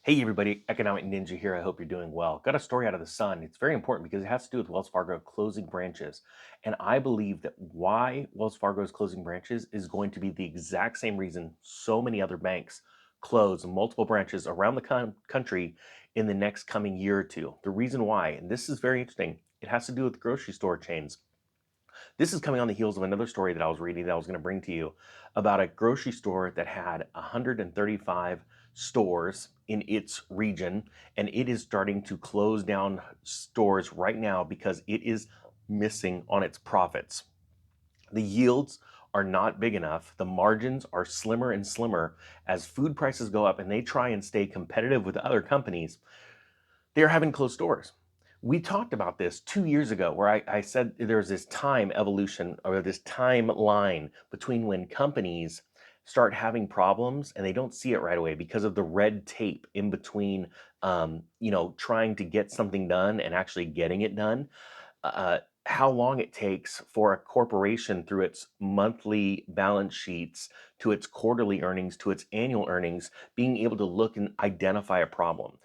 Hey everybody, Economic Ninja here. I hope you're doing well. Got a story out of the Sun. It's very important because it has to do with Wells Fargo closing branches. And I believe that why Wells Fargo is closing branches is going to be the exact same reason so many other banks close multiple branches around the country in the next coming year or two. The reason why, and this is very interesting, it has to do with grocery store chains. This is coming on the heels of another story that I was reading that I was going to bring to you about a grocery store that had 135 stores in its region, and it is starting to close down stores right now because it is missing on its profits. The yields are not big enough. The margins are slimmer and slimmer as food prices go up and they try and stay competitive with other companies. They're having closed stores. We talked about this 2 years ago, where I said there's this time evolution or this timeline between when companies start having problems and they don't see it right away because of the red tape in between, trying to get something done and actually getting it done. How long it takes for a corporation through its monthly balance sheets to its quarterly earnings to its annual earnings being able to look and identify a problem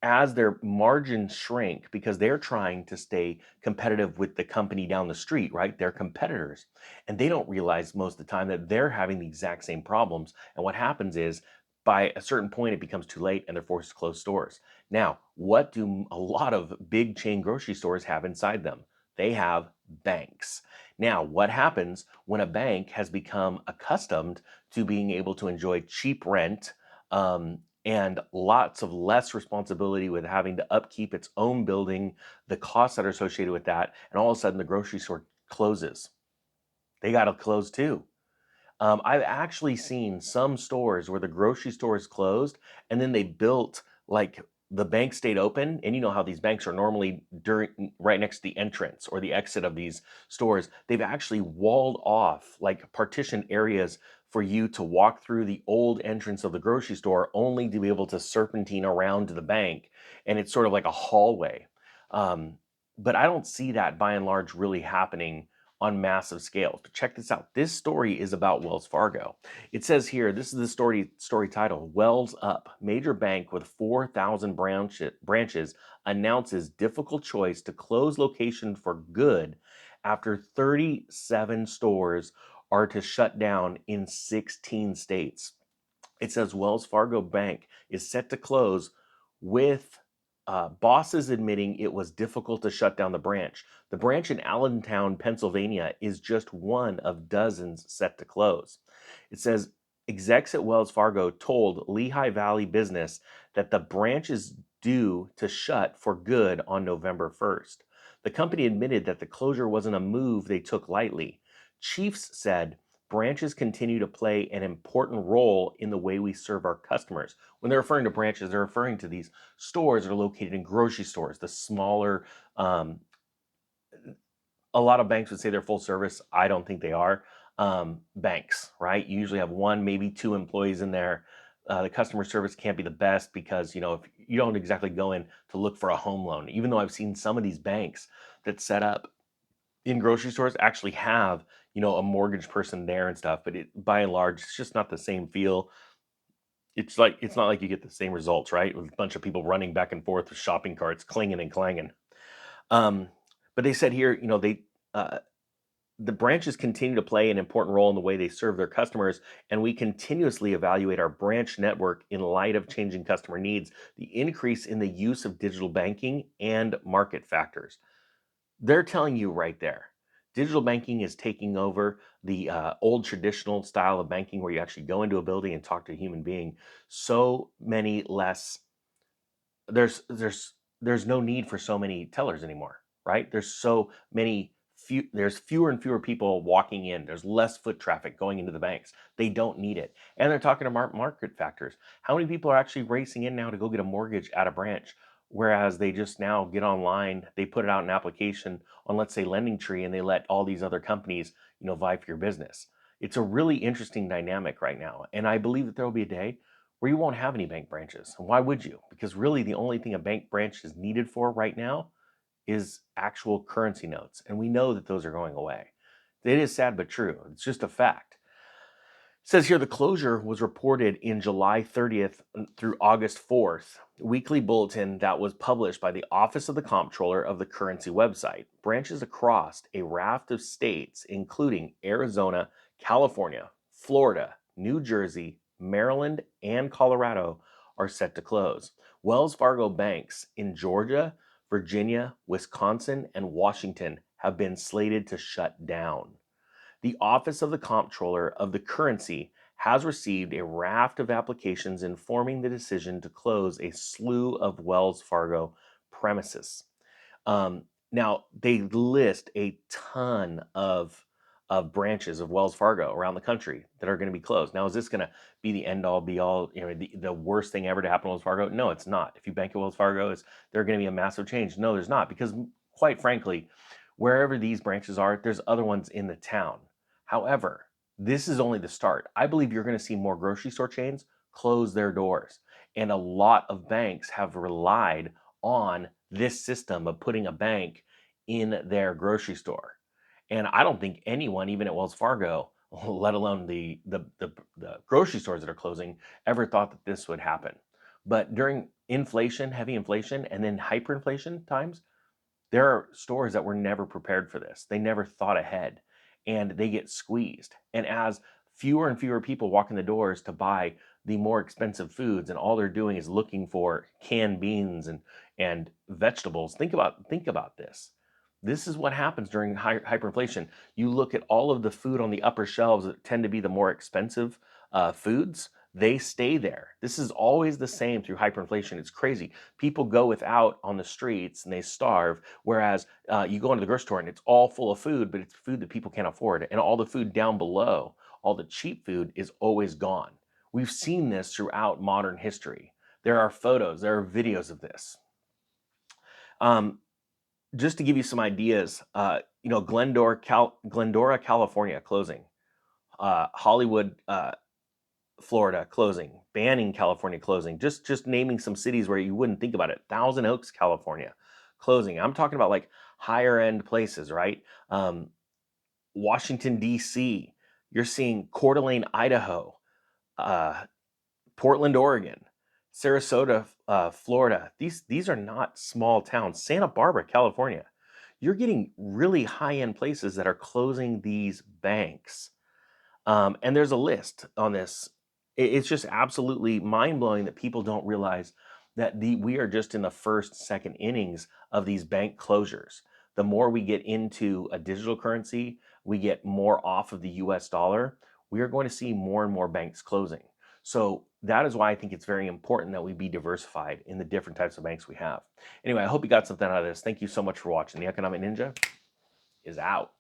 as their margins shrink because they're trying to stay competitive with the company down the street, right? They're competitors. And they don't realize most of the time that they're having the exact same problems. And what happens is by a certain point, it becomes too late and they're forced to close stores. Now, what do a lot of big chain grocery stores have inside them? They have banks. Now, what happens when a bank has become accustomed to being able to enjoy cheap rent? And lots of less responsibility with having to upkeep its own building, the costs that are associated with that, and all of a sudden the grocery store closes. They got to close too. I've actually seen some stores where the grocery store is closed and then they built like the bank stayed open. And you know how these banks are normally right next to the entrance or the exit of these stores. They've actually walled off like partition areas for you to walk through the old entrance of the grocery store only to be able to serpentine around to the bank. And it's sort of like a hallway. Um, but I don't see that by and large really happening on massive scales. But check this out. This story is about Wells Fargo. It says here, this is the story title, Wells Up. Major bank with 4,000 branches announces difficult choice to close location for good after 37 stores are to shut down in 16 states. It says Wells Fargo Bank is set to close with bosses admitting it was difficult to shut down the branch. The branch in Allentown, Pennsylvania is just one of dozens set to close. It says execs at Wells Fargo told Lehigh Valley Business that the branch is due to shut for good on November 1st. The company admitted that the closure wasn't a move they took lightly. Chiefs said branches continue to play an important role in the way we serve our customers. When they're referring to branches, they're referring to these stores that are located in grocery stores, the smaller, um, a lot of banks would say they're full service. I don't think they are. Banks, right? You usually have one, maybe two employees in there. The customer service can't be the best because, if you don't exactly go in to look for a home loan, even though I've seen some of these banks that set up in grocery stores actually have, a mortgage person there and stuff, but by and large, it's just not the same feel. It's not like you get the same results, right? With a bunch of people running back and forth with shopping carts, clanging and clanging. Um, but they said here, uh, the branches continue to play an important role in the way they serve their customers, and we continuously evaluate our branch network in light of changing customer needs, the increase in the use of digital banking, and market factors. They're telling you right there. Digital banking is taking over the old traditional style of banking where you actually go into a building and talk to a human being. So many less there's no need for so many tellers anymore, right? There's fewer and fewer people walking in. There's less foot traffic going into the banks. They don't need it. And they're talking about market factors. How many people are actually racing in now to go get a mortgage at a branch? Whereas they just now get online, they put it out an application on, let's say, Lending Tree, and they let all these other companies, vie for your business. It's a really interesting dynamic right now. And I believe that there will be a day where you won't have any bank branches. And why would you? Because really the only thing a bank branch is needed for right now is actual currency notes. And we know that those are going away. It is sad but true. It's just a fact. Says here the closure was reported in July 30th through August 4th. Weekly bulletin that was published by the Office of the Comptroller of the Currency website. Branches across a raft of states, including Arizona, California, Florida, New Jersey, Maryland, and Colorado, are set to close. Wells Fargo banks in Georgia, Virginia, Wisconsin, and Washington have been slated to shut down. The Office of the Comptroller of the Currency has received a raft of applications informing the decision to close a slew of Wells Fargo premises. Um, Now they list a ton of branches of Wells Fargo around the country that are going to be closed. Now, is this going to be the end all be all? The worst thing ever to happen to Wells Fargo? No, it's not. If you bank at Wells Fargo, is there going to be a massive change? No, there's not, because quite frankly, wherever these branches are, there's other ones in the town. However, this is only the start. I believe you're going to see more grocery store chains close their doors, and a lot of banks have relied on this system of putting a bank in their grocery store. And I don't think anyone, even at Wells Fargo, let alone the grocery stores that are closing, ever thought that this would happen. But during inflation, heavy inflation, and then hyperinflation times, there are stores that were never prepared for this. They never thought ahead, and they get squeezed. And as fewer and fewer people walk in the doors to buy the more expensive foods, and all they're doing is looking for canned beans and vegetables. Think about this. This is what happens during hyperinflation. You look at all of the food on the upper shelves that tend to be the more expensive foods. They stay there. This is always the same through hyperinflation. It's crazy. People go without on the streets and they starve. Whereas you go into the grocery store and it's all full of food, but it's food that people can't afford. And all the food down below, all the cheap food, is always gone. We've seen this throughout modern history. There are photos, there are videos of this. Um, just to give you some ideas, Glendora, California closing, Hollywood, Florida closing, Banning, California closing. Just naming some cities where you wouldn't think about it. Thousand Oaks, Closing. I'm talking about like higher end places, right? Washington D.C. You're seeing Coeur d'Alene, Idaho, uh, Portland, Oregon, Sarasota, Florida. These are not small towns. Santa Barbara, California. You're getting really high end places that are closing these banks. And there's a list on this. It's just absolutely mind blowing that people don't realize that we are just in the first, second innings of these bank closures. The more we get into a digital currency, we get more off of the US dollar, we are going to see more and more banks closing. So that is why I think it's very important that we be diversified in the different types of banks we have. Anyway, I hope you got something out of this. Thank you so much for watching. The Economic Ninja is out.